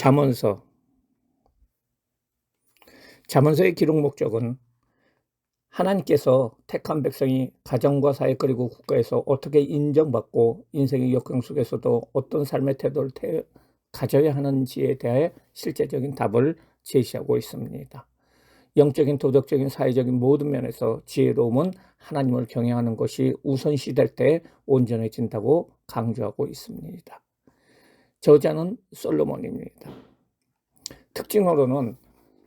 잠언서. 잠언서의 기록 목적은 하나님께서 택한 백성이 가정과 사회 그리고 국가에서 어떻게 인정받고 인생의 역경 속에서도 어떤 삶의 태도를 가져야 하는지에 대해 실제적인 답을 제시하고 있습니다. 영적인, 도덕적인, 사회적인 모든 면에서 지혜로움은 하나님을 경외하는 것이 우선시될 때 온전해진다고 강조하고 있습니다. 저자는 솔로몬입니다. 특징으로는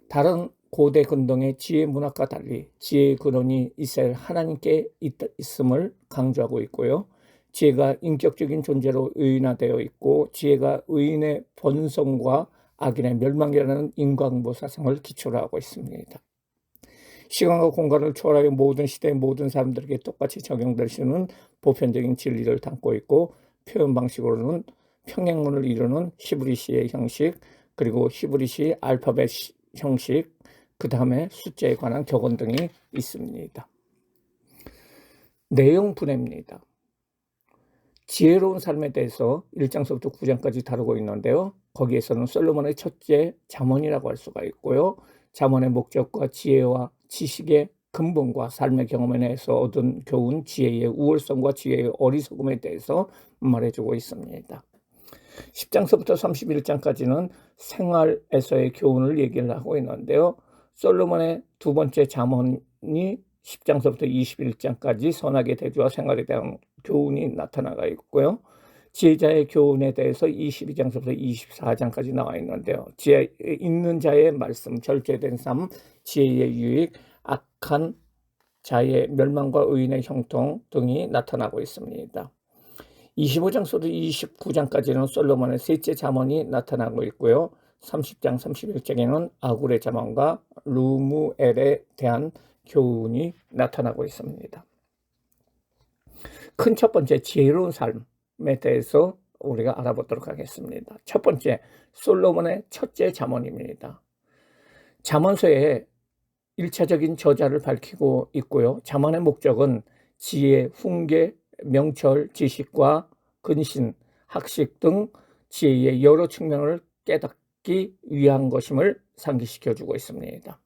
다른 고대 근동의 지혜 문학과 달리 지혜의 근원이 이스라엘 하나님께 있음을 강조하고 있고요. 지혜가 인격적인 존재로 의인화되어 있고 지혜가 의인의 번성과 악인의 멸망이라는 인과응보 사상을 기초로 하고 있습니다. 시간과 공간을 초월하여 모든 시대의 모든 사람들에게 똑같이 적용될 수 있는 보편적인 진리를 담고 있고 표현 방식으로는 평행문을 이루는 히브리시의 형식, 그리고 히브리시 알파벳 형식, 그 다음에 숫자에 관한 격언 등이 있습니다. 내용 분해입니다. 지혜로운 삶에 대해서 1장서부터 9장까지 다루고 있는데요. 거기에서는 솔로몬의 첫째 잠언이라고 할 수가 있고요. 잠언의 목적과 지혜와 지식의 근본과 삶의 경험에서 얻은 교훈, 지혜의 우월성과 지혜의 어리석음에 대해서 말해주고 있습니다. 10장서부터 31장까지는 생활에서의 교훈을 얘기를 하고 있는데요. 솔로몬의 두 번째 잠언이 10장서부터 21장까지 선악의 대조와 생활에 대한 교훈이 나타나가 있고요. 지혜자의 교훈에 대해서 22장서부터 24장까지 나와 있는데요. 지혜 있는 자의 말씀, 절제된 삶, 지혜의 유익, 악한 자의 멸망과 의인의 형통 등이 나타나고 있습니다. 25장서부터 29장까지는 솔로몬의 셋째 잠언이 나타나고 있고요. 30장, 31장에는 아굴의 잠언과 루무엘에 대한 교훈이 나타나고 있습니다. 큰 첫 번째 지혜로운 삶에 대해서 우리가 알아보도록 하겠습니다. 첫 번째, 솔로몬의 첫째 잠언입니다. 잠언서에 1차적인 저자를 밝히고 있고요. 잠언의 목적은 지혜, 훈계, 명철, 지식과 근신, 학식 등 지혜의 여러 측면을 깨닫기 위한 것임을 상기시켜주고 있습니다.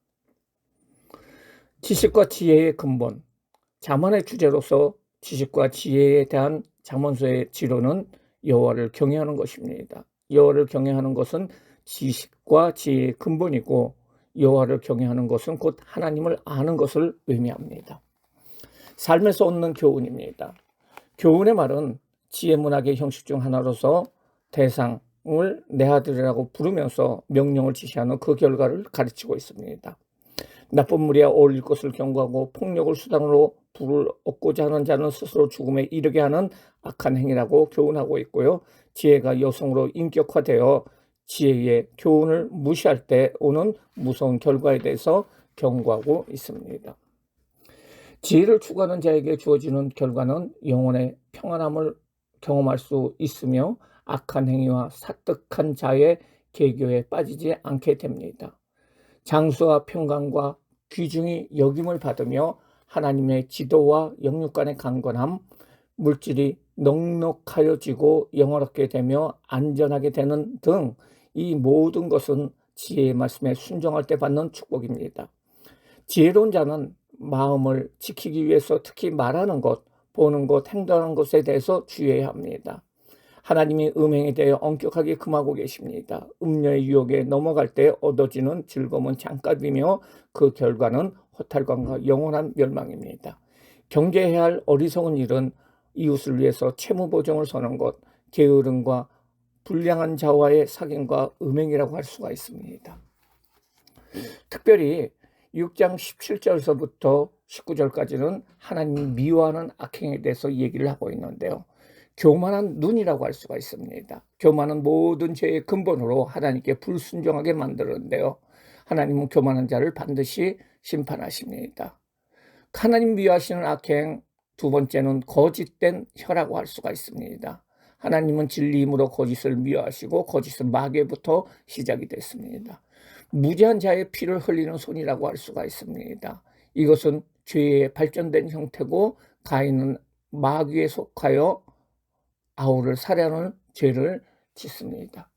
지식과 지혜의 근본, 잠언의 주제로서 지식과 지혜에 대한 잠언서의 지론은 여호와를 경외하는 것입니다. 여호와를 경외하는 것은 지식과 지혜의 근본이고 여호와를 경외하는 것은 곧 하나님을 아는 것을 의미합니다. 삶에서 얻는 교훈입니다. 교훈의 말은 지혜 문학의 형식 중 하나로서 대상을 내 아들이라고 부르면서 명령을 지시하는 그 결과를 가르치고 있습니다. 나쁜 무리와 어울릴 것을 경고하고 폭력을 수단으로 부를 얻고자 하는 자는 스스로 죽음에 이르게 하는 악한 행위라고 교훈하고 있고요. 지혜가 여성으로 인격화되어 지혜의 교훈을 무시할 때 오는 무서운 결과에 대해서 경고하고 있습니다. 지혜를 추구하는 자에게 주어지는 결과는 영혼의 평안함을 경험할 수 있으며 악한 행위와 사득한 자의 계교에 빠지지 않게 됩니다. 장수와 평강과 귀중히 여김을 받으며 하나님의 지도와 영육 간의 강건함, 물질이 넉넉하여지고 영화롭게 되며 안전하게 되는 등 이 모든 것은 지혜의 말씀에 순종할 때 받는 축복입니다. 지혜로운 자는 마음을 지키기 위해서 특히 말하는 것, 보는 것, 행동하는 것에 대해서 주의해야 합니다. 하나님이 음행에 대해 엄격하게 금하고 계십니다. 음녀의 유혹에 넘어갈 때 얻어지는 즐거움은 잠깐이며 그 결과는 허탈감과 영원한 멸망입니다. 경계해야 할 어리석은 일은 이웃을 위해서 채무 보증을 서는 것, 게으름과 불량한 자와의 사귐과 음행이라고 할 수가 있습니다. 특별히 6장 17절서부터 19절까지는 하나님이 미워하는 악행에 대해서 얘기를 하고 있는데요. 교만한 눈이라고 할 수가 있습니다. 교만은 모든 죄의 근본으로 하나님께 불순종하게 만드는데요. 하나님은 교만한 자를 반드시 심판하십니다. 하나님 미워하시는 악행 두 번째는 거짓된 혀라고 할 수가 있습니다. 하나님은 진리임으로 거짓을 미워하시고 거짓은 마귀부터 시작이 됐습니다. 무죄한 자의 피를 흘리는 손이라고 할 수가 있습니다. 이것은 죄의 발전된 형태고 가인은 마귀에 속하여 아우를 살해하는 죄를 짓습니다.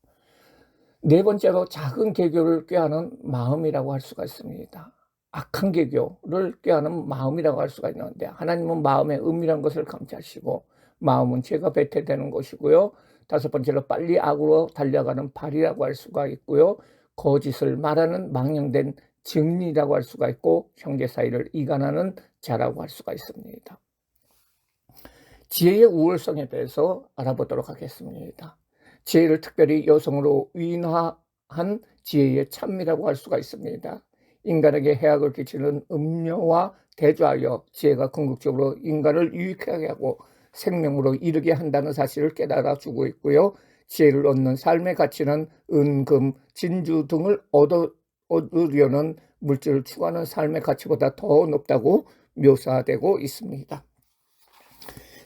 네 번째로 작은 계교를 꾀하는 마음이라고 할 수가 있습니다. 악한 계교를 꾀하는 마음이라고 할 수가 있는데, 하나님은 마음의 은밀한 것을 감찰하시고 마음은 죄가 배태되는 것이고요. 다섯 번째로 빨리 악으로 달려가는 발이라고 할 수가 있고요. 거짓을 말하는 망령된 증인이라고 할 수가 있고, 형제 사이를 이간하는 자라고 할 수가 있습니다. 지혜의 우월성에 대해서 알아보도록 하겠습니다. 지혜를 특별히 여성으로 위인화한 지혜의 참미라고 할 수가 있습니다. 인간에게 해악을 끼치는 음녀와 대조하여 지혜가 궁극적으로 인간을 유익하게 하고 생명으로 이르게 한다는 사실을 깨달아 주고 있고요. 지혜를 얻는 삶의 가치는 은, 금, 진주 등을 얻으려는 물질을 추구하는 삶의 가치보다 더 높다고 묘사되고 있습니다.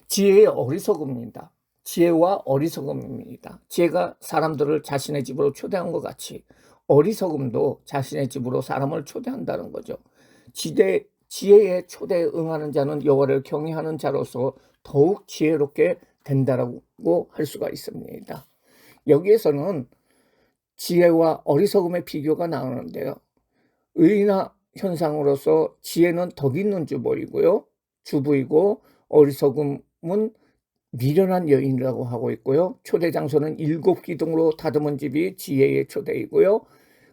지혜의 어리석음입니다. 지혜와 어리석음입니다. 지혜가 사람들을 자신의 집으로 초대한 것 같이 어리석음도 자신의 집으로 사람을 초대한다는 거죠. 지혜의 초대에 응하는 자는 여호와를 경외하는 자로서 더욱 지혜롭게 된다고 할 수가 있습니다. 여기에서는 지혜와 어리석음의 비교가 나오는데요. 의인화 현상으로서 지혜는 덕 있는 주보이고요. 주부이고, 어리석음은 미련한 여인이라고 하고 있고요. 초대 장소는 7기둥으로 다듬은 집이 지혜의 초대이고요.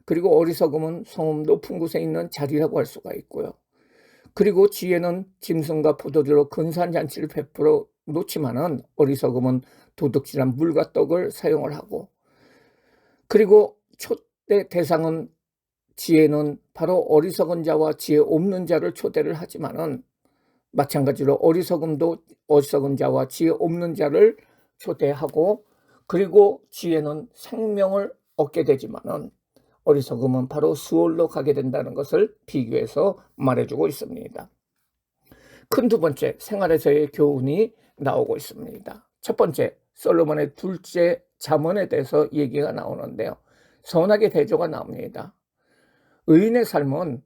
그리고 어리석음은 성읍 높은 곳에 있는 자리라고 할 수가 있고요. 그리고 지혜는 짐승과 포도주로 근사한 잔치를 베풀어 놓지만은 어리석음은 도둑질한 물과 떡을 사용을 하고, 그리고 초대 대상은 지혜는 바로 어리석은 자와 지혜 없는 자를 초대를 하지만은 마찬가지로 어리석은 자와 지혜 없는 자를 초대하고, 그리고 지혜는 생명을 얻게 되지만은 어리석음은 바로 수월로 가게 된다는 것을 비교해서 말해주고 있습니다. 큰 두 번째, 생활에서의 교훈이 나오고 있습니다. 첫 번째, 솔로몬의 둘째 잠언에 대해서 얘기가 나오는데요. 선악의 대조가 나옵니다. 의인의 삶은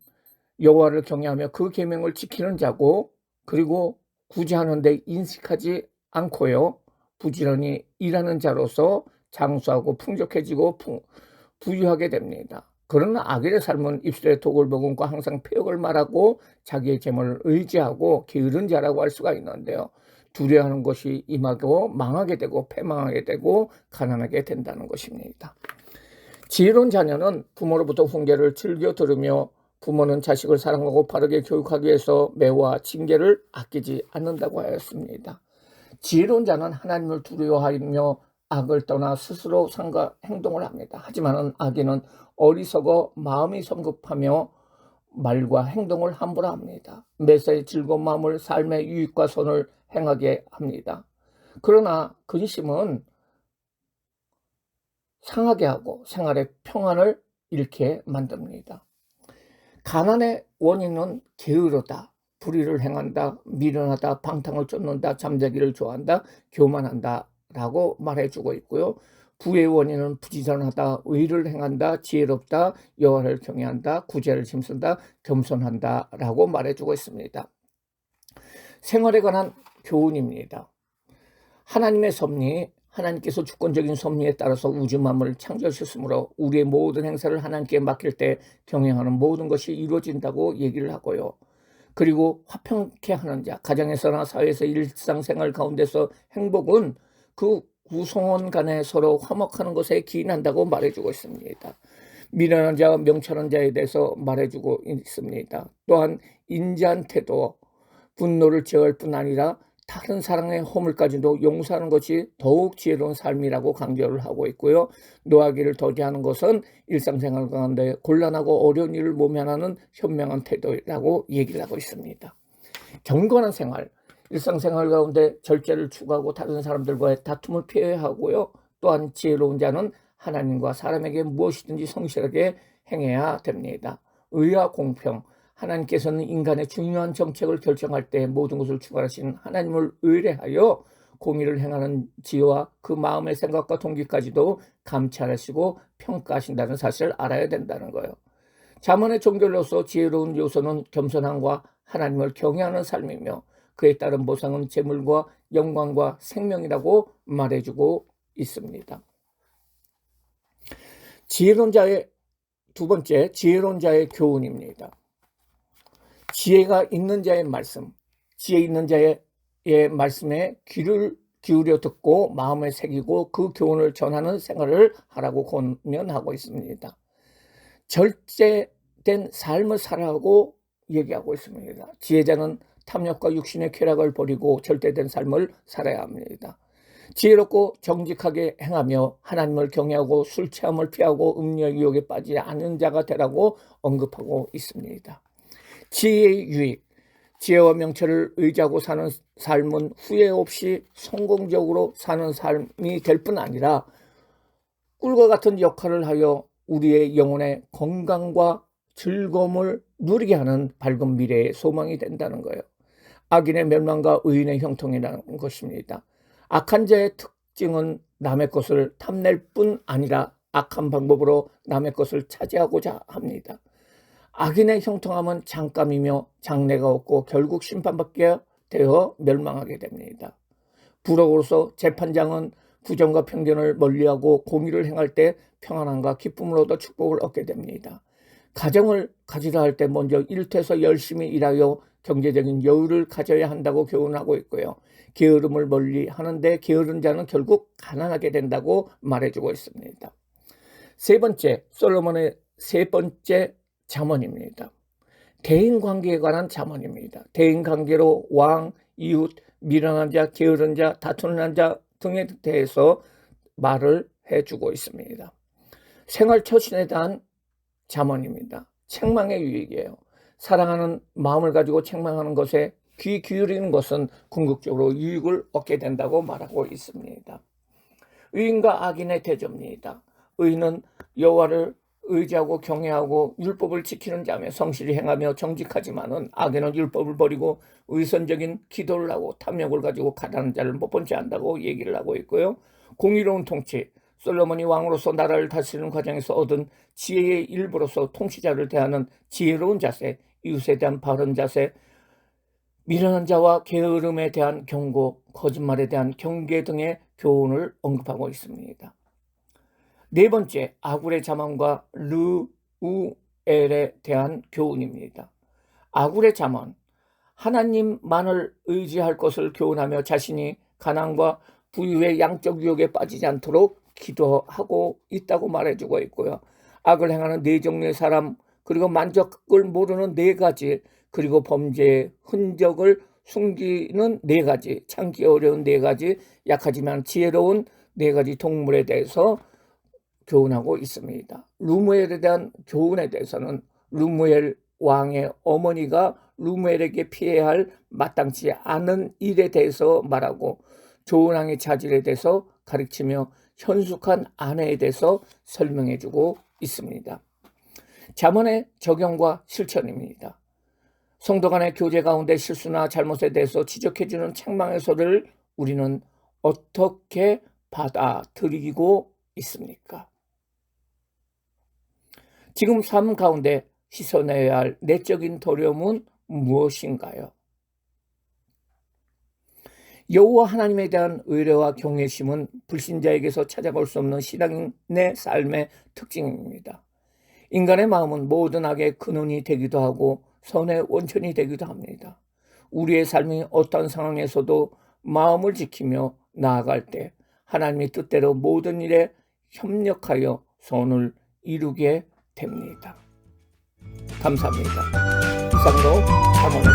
여호와를 경외하며 그 계명을 지키는 자고, 그리고 구제하는 데 인식하지 않고요. 부지런히 일하는 자로서 장수하고 풍족해지고 부유하게 됩니다. 그러나 악인의 삶은 입술에 독을 머금고 항상 폐역을 말하고 자기의 재물을 의지하고 게으른 자라고 할 수가 있는데요. 두려워하는 것이 임하고 망하게 되고 패망하게 되고 가난하게 된다는 것입니다. 지혜로운 자녀는 부모로부터 훈계를 즐겨 들으며, 부모는 자식을 사랑하고 바르게 교육하기 위해서 매와 징계를 아끼지 않는다고 하였습니다. 지혜로운 자는 하나님을 두려워하며 악을 떠나 스스로 상과 행동을 합니다. 하지만 악인은 어리석어 마음이 성급하며 말과 행동을 함부로 합니다. 매사에 즐거운 마음을 삶의 유익과 선을 행하게 합니다. 그러나 근심은 상하게 하고 생활의 평안을 잃게 만듭니다. 가난의 원인은 게으르다, 불의를 행한다, 미련하다, 방탕을 쫓는다, 잠자기를 좋아한다, 교만한다 라고 말해주고 있고요. 부의 원인은 부지런하다, 의를 행한다, 지혜롭다, 여호와를 경외한다, 구제를 힘쓴다, 겸손한다 라고 말해주고 있습니다. 생활에 관한 교훈입니다. 하나님의 섭리, 하나님께서 주권적인 섭리에 따라서 우주 만물을 창조하셨으므로 우리의 모든 행사를 하나님께 맡길 때 경영하는 모든 것이 이루어진다고 얘기를 하고요. 그리고 화평케 하는 자, 가정에서나 사회에서 일상생활 가운데서 행복은 그 구성원 간에 서로 화목하는 것에 기인한다고 말해주고 있습니다. 미련한 자와 명철한 자에 대해서 말해주고 있습니다. 또한 인자한 태도, 분노를 제어할 뿐 아니라 다른 사랑의 허물까지도 용서하는 것이 더욱 지혜로운 삶이라고 강조를 하고 있고요. 노하기를 더디하는 것은 일상생활 가운데 곤란하고 어려운 일을 모면하는 현명한 태도라고 얘기를 하고 있습니다. 경건한 생활, 일상생활 가운데 절제를 추구하고 다른 사람들과의 다툼을 피해야 하고요. 또한 지혜로운 자는 하나님과 사람에게 무엇이든지 성실하게 행해야 됩니다. 의와 공평, 하나님께서는 인간의 중요한 정책을 결정할 때 모든 것을 주관하시는 하나님을 의뢰하여 공의를 행하는 지혜와 그 마음의 생각과 동기까지도 감찰하시고 평가하신다는 사실을 알아야 된다는 거예요. 잠언의 종결로서 지혜로운 요소는 겸손함과 하나님을 경외하는 삶이며, 그에 따른 보상은 재물과 영광과 생명이라고 말해주고 있습니다. 지혜로운 자의 두 번째, 지혜로운 자의 교훈입니다. 지혜가 있는 자의 말씀, 지혜 있는 자의 말씀에 귀를 기울여 듣고 마음에 새기고 그 교훈을 전하는 생활을 하라고 권면하고 있습니다. 절제된 삶을 살아가고 얘기하고 있습니다. 지혜자는 탐욕과 육신의 쾌락을 버리고 절대된 삶을 살아야 합니다. 지혜롭고 정직하게 행하며 하나님을 경외하고 술 취함을 피하고 음료 유혹에 빠지지 않는 자가 되라고 언급하고 있습니다. 지혜의 유익, 지혜와 명철을 의지하고 사는 삶은 후회 없이 성공적으로 사는 삶이 될 뿐 아니라 꿀과 같은 역할을 하여 우리의 영혼의 건강과 즐거움을 누리게 하는 밝은 미래의 소망이 된다는 거예요. 악인의 멸망과 의인의 형통이라는 것입니다. 악한 자의 특징은 남의 것을 탐낼 뿐 아니라 악한 방법으로 남의 것을 차지하고자 합니다. 악인의 형통함은 잠깐이며 장래가 없고 결국 심판받게 되어 멸망하게 됩니다. 부록으로서 재판장은 부정과 편견을 멀리하고 공의를 행할 때 평안함과 기쁨을 얻어 축복을 얻게 됩니다. 가정을 가지라 할 때 먼저 일터에서 열심히 일하여 경제적인 여유를 가져야 한다고 교훈하고 있고요. 게으름을 멀리 하는데 게으른 자는 결국 가난하게 된다고 말해주고 있습니다. 세 번째, 솔로몬의 세 번째 잠언입니다. 대인관계에 관한 잠언입니다. 대인관계로 왕, 이웃, 미련한 자, 게으른 자, 다투는 자 등에 대해서 말을 해주고 있습니다. 생활 처신에 대한 잠언입니다. 책망의 유익이에요. 사랑하는 마음을 가지고 책망하는 것에 귀 기울이는 것은 궁극적으로 유익을 얻게 된다고 말하고 있습니다. 의인과 악인의 대조입니다. 의인은 여호와를 의지하고 경외하고 율법을 지키는 자며 성실히 행하며 정직하지만은 악인은 율법을 버리고 의선적인 기도를 하고 탐욕을 가지고 가난한 자를 못 본지 안다고 얘기를 하고 있고요. 공의로운 통치, 솔로몬이 왕으로서 나라를 다스리는 과정에서 얻은 지혜의 일부로서 통치자를 대하는 지혜로운 자세, 이웃에 대한 바른 자세, 미련한 자와 게으름에 대한 경고, 거짓말에 대한 경계 등의 교훈을 언급하고 있습니다. 네 번째, 아굴의 잠언과 르우엘에 대한 교훈입니다. 아굴의 잠언, 하나님만을 의지할 것을 교훈하며 자신이 가난과 부유의 양적 유혹에 빠지지 않도록 기도하고 있다고 말해주고 있고요. 악을 행하는 네 종류의 사람, 그리고 만족을 모르는 네 가지, 그리고 범죄의 흔적을 숨기는 네 가지, 참기 어려운 네 가지, 약하지만 지혜로운 네 가지 동물에 대해서 교훈하고 있습니다. 르무엘에 대한 교훈에 대해서는 르무엘 왕의 어머니가 르무엘에게 피해야 할 마땅치 않은 일에 대해서 말하고 좋은 왕의 자질에 대해서 가르치며 현숙한 아내에 대해서 설명해주고 있습니다. 잠언의 적용과 실천입니다. 성도 간의 교제 가운데 실수나 잘못에 대해서 지적해주는 책망의 소리를 우리는 어떻게 받아들이고 있습니까? 지금 삶 가운데 씻어내야 할 내적인 더러움은 무엇인가요? 여호와 하나님에 대한 의뢰와 경외심은 불신자에게서 찾아볼 수 없는 신앙인의 삶의 특징입니다. 인간의 마음은 모든 악의 근원이 되기도 하고 선의 원천이 되기도 합니다. 우리의 삶이 어떤 상황에서도 마음을 지키며 나아갈 때 하나님의 뜻대로 모든 일에 협력하여 선을 이루게 됩니다. 감사합니다. 이상으로 잠언을